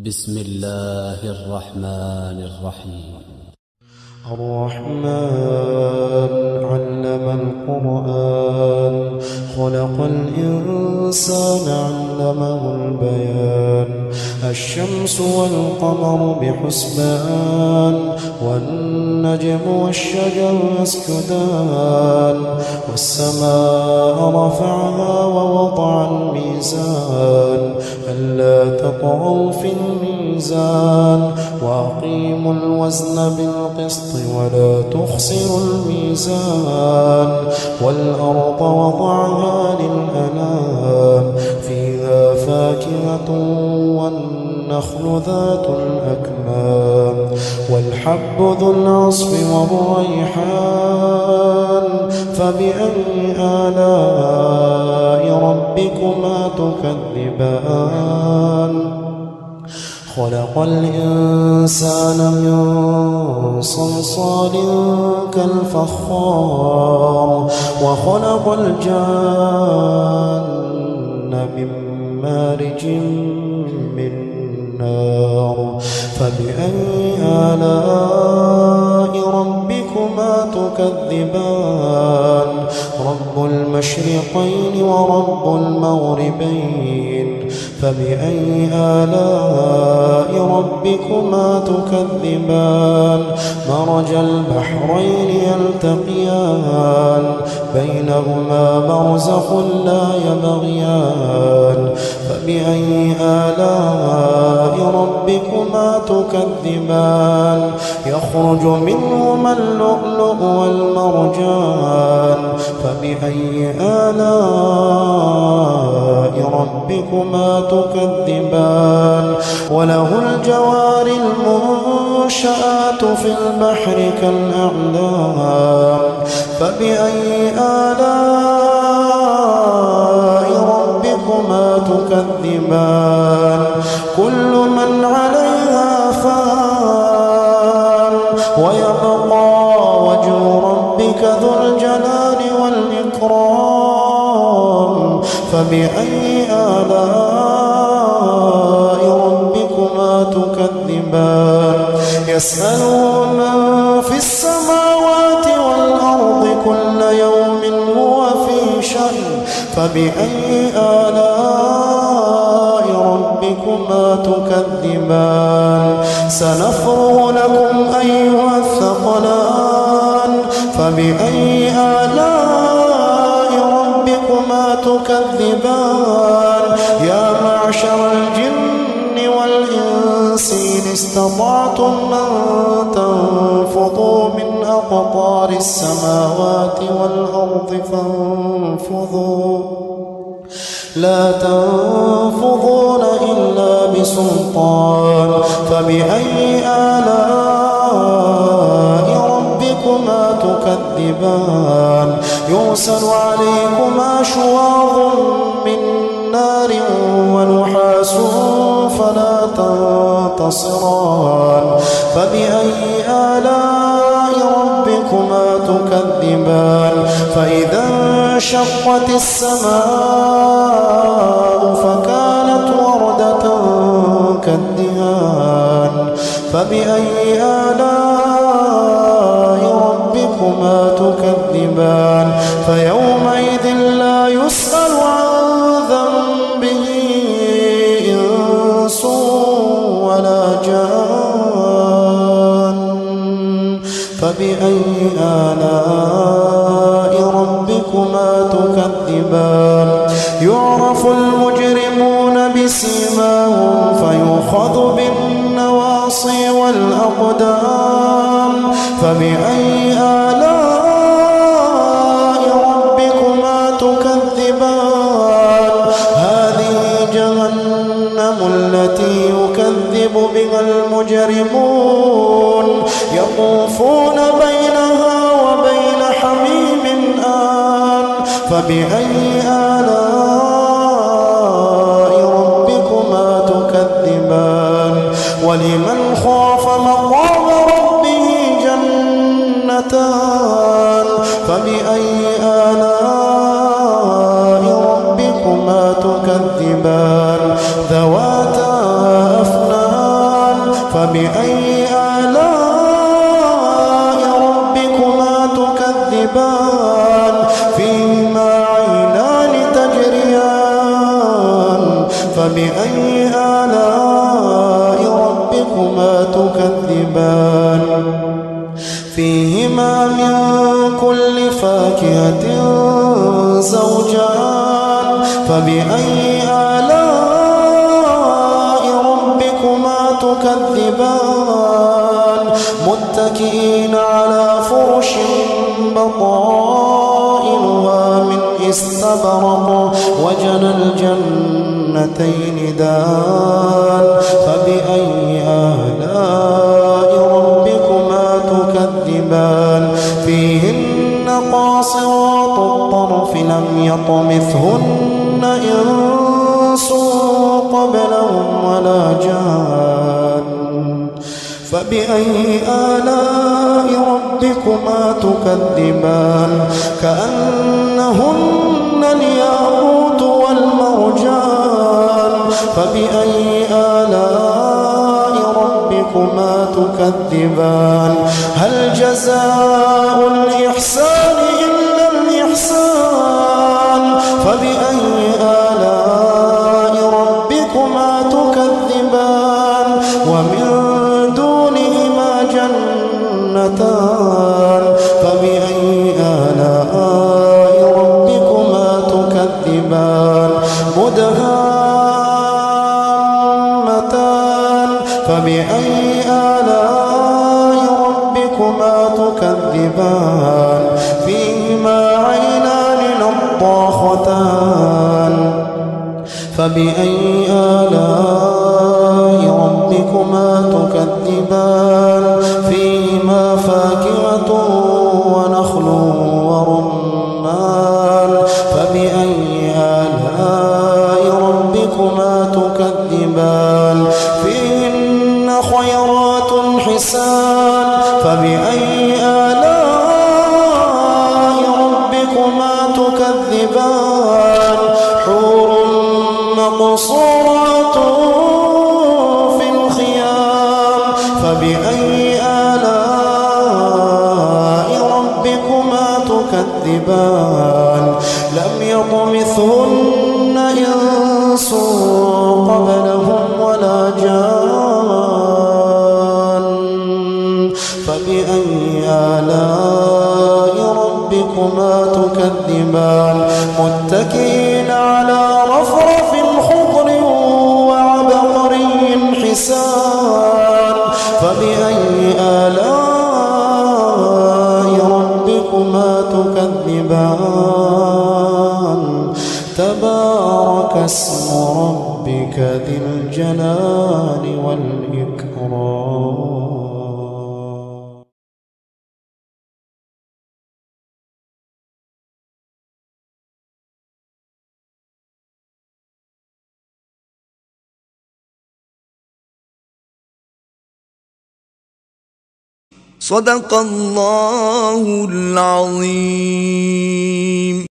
بسم الله الرحمن الرحيم. الرحمن علم القرآن خلق الإنسان علمه البيان الشمس والقمر بحسبان والنجم والشجر يسجدان والسماء رفعها ووضع الميزان ألا تطغوا في الميزان وأقيموا الوزن بالقسط ولا تخسروا الميزان والأرض وضعها للأنام فيها فاكهة والنخل ذات الأكمام والحب ذو العصف والريحان فبأي آلاء ربكما تكذبان خلق الإنسان من صلصال كالفخار وخلق الجان من مارج من نار فبأي آلاء ربكما تكذبان رب المشرقين ورب المغربين فبأي آلاء ربكما تكذبان مرج البحرين يلتقيان بينهما برزخ لا يبغيان فبأي آلاء ربكما تكذبان يخرج منهما اللؤلؤ والمرجان فبأي آلاء ربكما تكذبان وله الجوار المنشآت في البحر كالأعلام فبأي آلاء ربكما تكذبان كل من عليها فان ويبقى وجه ربك ذو الجلال والإكرام فبأي آلاء ربكما تكذبان يسأله من في السماوات والأرض كل يوم هو في شأن فبأي آلاء ربكما تكذبان سنفرغ لكم أيها الثقلان فبأي آلاء ربكما تكذبان يا معشر الجن والإنس إن استطعتم أن تنفضوا من أقطار السماوات والأرض فانفضوا لا تنفضون إلا بسلطان فبأي آلاء ربكما تكذبان يرسل عليكما شواظ من نار ونحاس فلا تنتصران فبأي آلاء ربكما تكذبان فإذا انشقت السماء فكانت وردة كالدهان فبأي آلاء ربكما تكذبان فيومئذ لا يسأل عن ذنبه إنس ولا جان فبأي آلاء ربكما تكذبان يعرف المجرمون بسيماهم فيؤخذ بالنواصي والأقدام فبأي آلاء ربكما تكذبان هذه جهنم التي يكذب بها المجرمون يطوفون بينها وبين حميم آن فبأي آلاء ربكما تكذبان ولمن خاف مقام ربه جنتان فبأي آلاء ربكما تكذبان ذواتا أفنان فبأي آلاء ربكما تكذبان فيهما عينان تجريان فبأي آلاء ربكما تكذبان فيهما من كل فاكهة زوجان فبأي آلاء ربكما تكذبان متكئين على فرش بطائنها من استبرق وجنى الجنتين دان فبأي آلاء ربكما تكذبان فيهن قاصرات الطرف لم يطمثهن إنس قبلهم ولا جان فبأي آلاء ربكما تكذبان كأنهن الياقوت والمرجان فبأي آلاء ربكما تكذبان هل جزاء الإحسان إلا الإحسان فبأي آلاء ربكما تكذبان ومن دونهما جنتان فبأي آلاء ربكما تكذبان مدهامتان فبأي آلاء ربكما تكذبان فيهما عينان نضاختان فبأي آلاء ربكما تكذبان فيهما فاكهة ونخل ورمان فبأي آلاء ربكما تكذبان فيهن خيرات حسان فبأي آلاء ربكما تكذبان حور مقصورات في الخيام فبأي آلاء ربكما تكذبان لم يطمثهن إنس قبلهم ولا جان فبأي آلاء ربكما تكذبان متكئين على رفرف خضر وعبقري حسان فبأي آلاء ربكما تكذبان تبارك اسم ربك ذي الجلال والإكرام. صدق الله العظيم.